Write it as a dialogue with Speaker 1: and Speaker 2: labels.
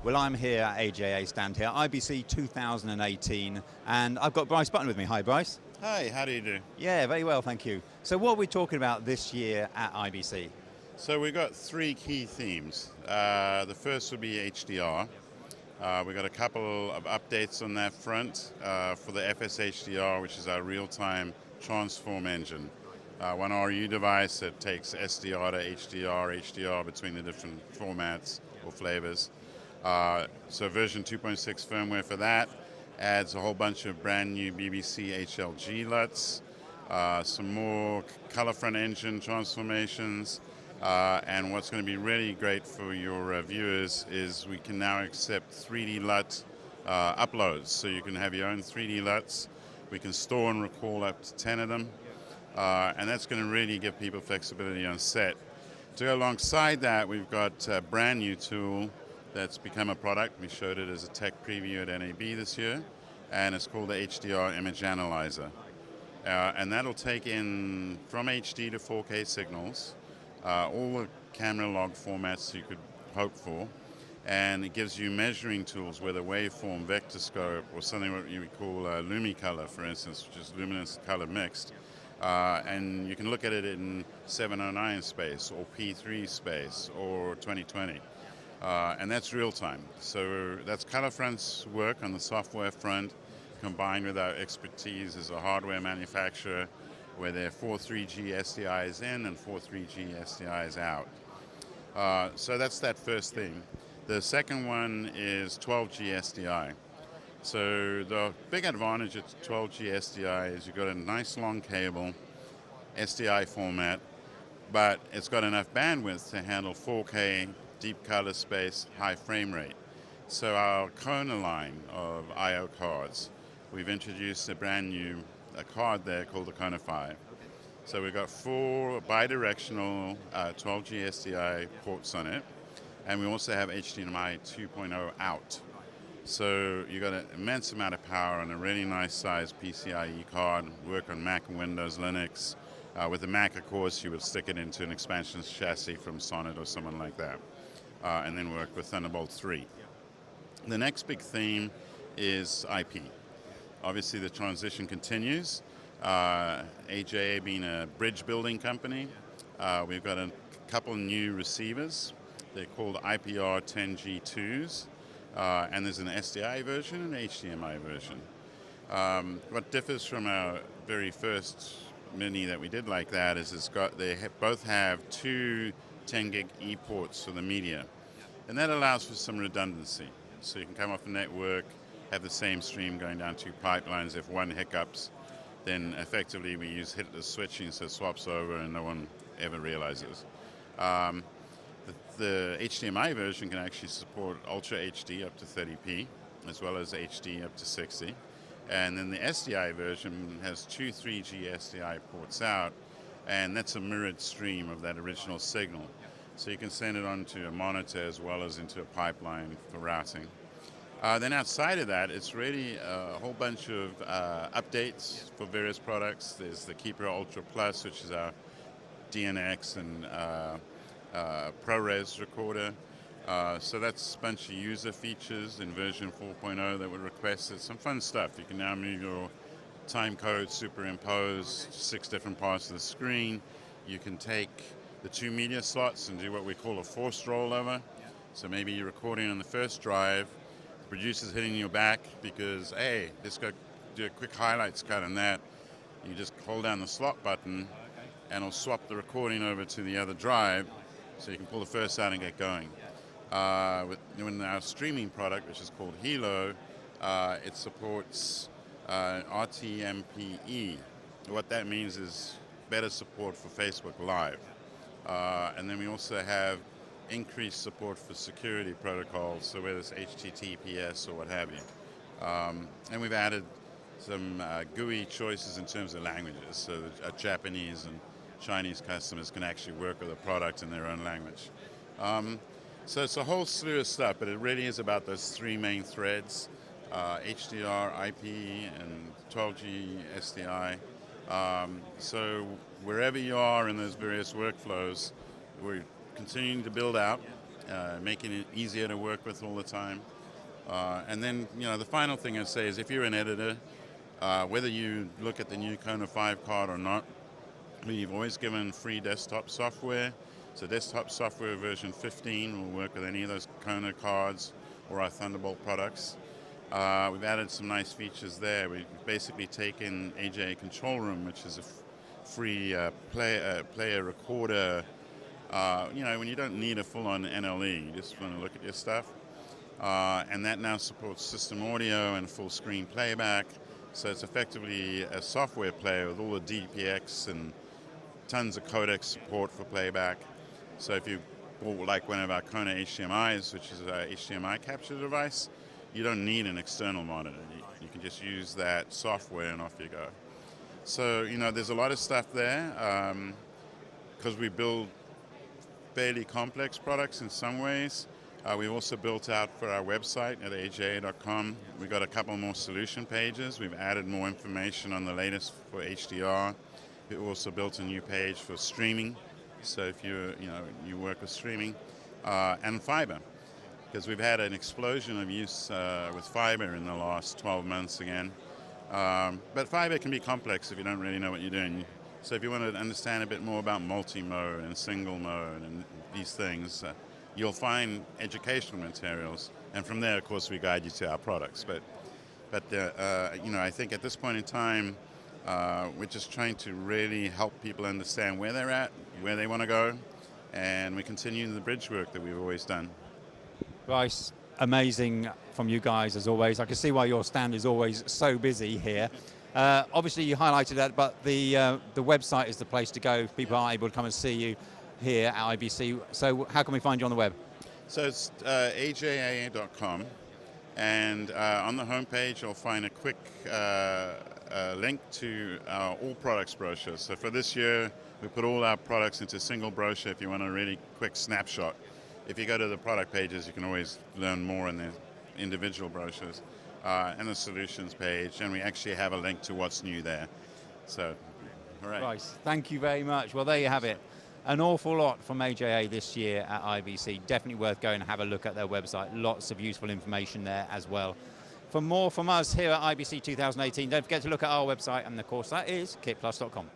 Speaker 1: Well, I'm here at AJA stand here, IBC 2018, and I've got Bryce Button with me. Hi, Bryce.
Speaker 2: Hi, how do you do?
Speaker 1: Yeah, very well, thank you. So what are we talking about this year at IBC?
Speaker 2: So we've got three key themes. The first would be HDR. We've got a couple of updates on that front for the FS-HDR, which is our real-time transform engine. One RU device that takes SDR to HDR between the different formats or flavors. So version 2.6 firmware for that adds a whole bunch of brand new BBC HLG LUTs, some more color front engine transformations, and what's going to be really great for your viewers is we can now accept 3D LUT uploads. So you can have your own 3D LUTs. We can store and recall up to 10 of them, and that's going to really give people flexibility on set. To go alongside that, we've got a brand new tool that's become a product. We showed it as a tech preview at NAB this year, and it's called the HDR Image Analyzer. And that'll take in from HD to 4K signals, all the camera log formats you could hope for, and it gives you measuring tools, whether waveform, vector scope, or something what you would call lumicolor, for instance, which is luminous color mixed. And you can look at it in 709 space, or P3 space, or 2020. And that's real time. So that's color front's work on the software front, combined with our expertise as a hardware manufacturer, where there are 4 3G SDIs in and 4 3G SDIs out. So that's that first thing. The second one is 12G SDI. So the big advantage of 12G SDI is you've got a nice long cable, SDI format, but it's got enough bandwidth to handle 4K, deep color space, high frame rate. So our Kona line of I/O cards, we've introduced a brand new card there called the Kona 5. So we've got 4 bidirectional 12G SDI ports on it, and we also have HDMI 2.0 out. So you've got an immense amount of power on a really nice sized PCIe card, work on Mac and Windows, Linux. With the Mac, of course, you would stick it into an expansion chassis from Sonnet or someone like that. And then work with Thunderbolt 3. The next big theme is IP. Obviously, the transition continues. AJA being a bridge building company, we've got a couple new receivers. They're called IPR 10G2s, and there's an SDI version and an HDMI version. What differs from our very first Mini that we did like that is they both have 2 10 gig E ports for the media. And that allows for some redundancy. So you can come off the network, have the same stream going down 2 pipelines. If one hiccups, then effectively we use hitless switching, so it swaps over and no one ever realizes. The HDMI version can actually support Ultra HD up to 30p, as well as HD up to 60. And then the SDI version has 2 3G SDI ports out, and that's a mirrored stream of that original signal. So you can send it onto a monitor as well as into a pipeline for routing. Then outside of that, it's really a whole bunch of updates for various products. There's the KITPLUS Ultra Plus, which is our DNX and ProRes recorder. So that's a bunch of user features in version 4.0 that were requested. Some fun stuff. You can now move your time code superimposed 6 different parts of the screen. You can take the 2 media slots and do what we call a forced rollover. So maybe you're recording on the first drive, the producer's hitting your back because, hey, let's go do a quick highlights cut on that. You just hold down the slot button and it'll swap the recording over to the other drive so you can pull the first out and get going. With our streaming product, which is called Hilo, it supports RTMPE. What that means is better support for Facebook Live. And then we also have increased support for security protocols, so whether it's HTTPS or what have you. And we've added some GUI choices in terms of languages, so that Japanese and Chinese customers can actually work with a product in their own language. So it's a whole slew of stuff, but it really is about those 3 main threads, HDR, IP, and 12G SDI. So wherever you are in those various workflows, we're continuing to build out. making it easier to work with all the time. And then, the final thing I'd say is if you're an editor, whether you look at the new Kona 5 card or not, we've always given free desktop software. So desktop software version 15 will work with any of those Kona cards or our Thunderbolt products. We've added some nice features there. We've basically taken AJA Control Room, which is a free player recorder. When you don't need a full-on NLE, you just want to look at your stuff. And that now supports system audio and full screen playback. So it's effectively a software player with all the DPX and tons of codec support for playback. So if you bought like one of our Kona HDMIs, which is our HDMI capture device, you don't need an external monitor. You can just use that software and off you go. So, there's a lot of stuff there because we build fairly complex products in some ways. We've also built out for our website at aja.com. We've got a couple more solution pages. We've added more information on the latest for HDR. We also built a new page for streaming. So if you work with streaming and fiber, because we've had an explosion of use with fiber in the last 12 months again. But fiber can be complex if you don't really know what you're doing. So if you want to understand a bit more about multi-mode and single mode and these things, you'll find educational materials. And from there, of course, we guide you to our products. But I think at this point in time, we're just trying to really help people understand where they're at, where they want to go, and we continue the bridge work that we've always done.
Speaker 1: Bryce, amazing from you guys as always. I can see why your stand is always so busy here. Obviously you highlighted that, but the website is the place to go if people aren't able to come and see you here at IBC. So how can we find you on the web?
Speaker 2: So it's aja.com, and on the homepage you'll find a quick link to our all products brochure. So for this year, we put all our products into a single brochure if you want a really quick snapshot. If you go to the product pages, you can always learn more in the individual brochures and the solutions page, and we actually have a link to what's new there. So, all right.
Speaker 1: Bryce, thank you very much. Well, there you have it. An awful lot from AJA this year at IBC. Definitely worth going and have a look at their website. Lots of useful information there as well. For more from us here at IBC 2018, don't forget to look at our website, and of course that is KITPLUS.com.